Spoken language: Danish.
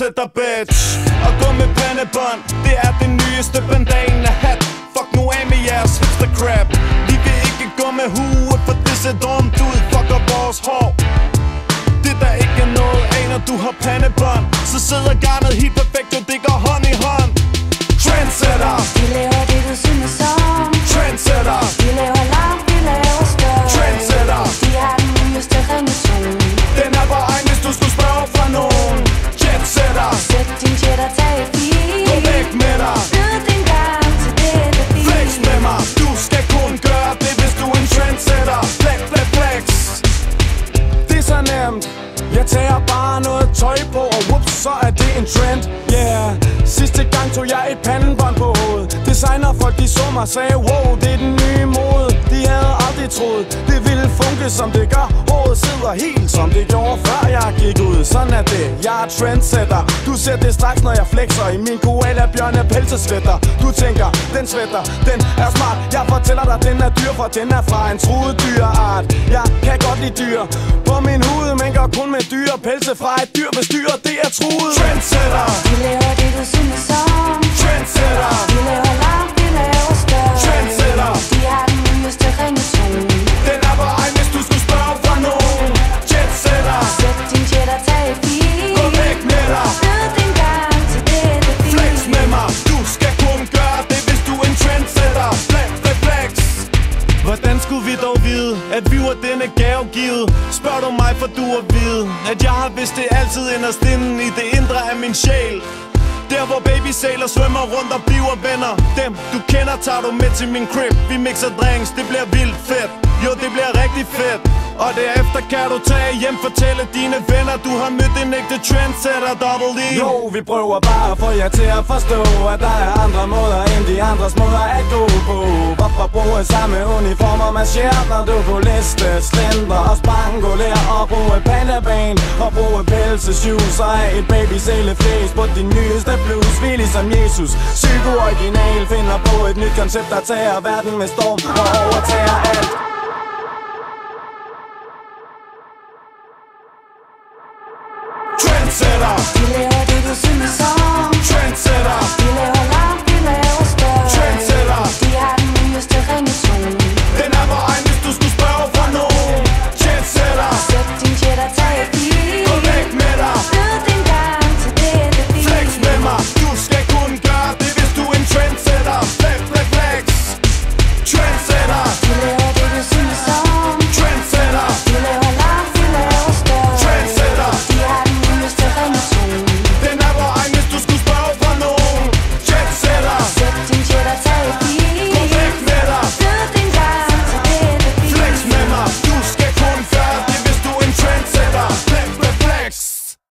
trendsetter bitch. Og gå med pandebånd, det er det nyeste bandan af hat. Fuck nu af med jeres hipster crap. Vi vil ikke gå med hue, for det ser dumt ud. Fuck op vores hår. Det der ikke er noget af, når du har pandebånd. Så sidder garnet helt perfekt, og det går hånd i hånd. Trendsetter. Vi laver det du synes om. Trendsetter. Vi laver langt, vi laver større. Trendsetter. Vi har den nyeste ringetone. Den er på egen, hvis du skulle spørge fra nogen. Jetsetter. Sæt din jet og tag et bil. Gå væk med dig. Byd din gang til dette bil. Flex med mig. Du skal kun gøre det, hvis du er en trendsetter. Flex, flex, flex. Det er så nemt. Jeg tager bare noget tøj på, og whoops, så er det en trend. Yeah. Sidste gang tog jeg et pandebånd på hovedet. Designerfolk de så mig og sagde, wow, det er den nye mode. De havde aldrig troet, det ville funke som det gør. Håret sidder helt som det gjorde før jeg gik ud. Sådan er det, jeg er trendsetter. Du ser det straks når jeg flexer i min koala bjørne pelsesvætter. Du tænker, den sweater, den er smart. Jeg fortæller dig, den er dyr, for den er fra en truet dyreart. Jeg kan godt lide dyr på min hud, men går kun med dyre pelse fra et dyr, hvis dyr det er truet. Trendsetter. Vi laver det du synes om. Trendsetter. Vi laver langt, vi laver større. Trendsetter. Vi har den nyeste ringetone. Den er på egen, hvis du skulle spørge fra nogen. Jetsetter. Sæt din jet og tag et bil. Gå væk med dig. Byd din gang til dette bil. Flex med mig. Du skal kun gøre det, hvis du er en trendsetter. Flex, flex, flex. Hvordan skulle vi dog vide, at vi var denne gavegivet? Spørg du mig, for du at vide, at jeg har vidst det altid inderst inden i det indre af min sjæl. Der hvor babysæler svømmer rundt og bliver venner. Dem du kender tager du med til min crib. Vi mixer drinks, det bliver vildt fedt. Jo, det bliver rigtig fedt. Og derefter kan du tage hjem, fortælle dine venner, du har mødt en ægte trendsetter, Double E. Jo, vi prøver bare at få jer til at forstå, at der er andre måder end de andres måder at gå på. Hvorfor bruge samme uniform og marchere, når du kunne liste, slendre og spangolere og bruge pandeben og bruge pelseshoes og have et babysæleflæs på din nyeste blues. Vi ligesom Jesus, psyko-original, finder på et nyt koncept, der tager verden med storm og overtager alt. Trendsetter. Vi laver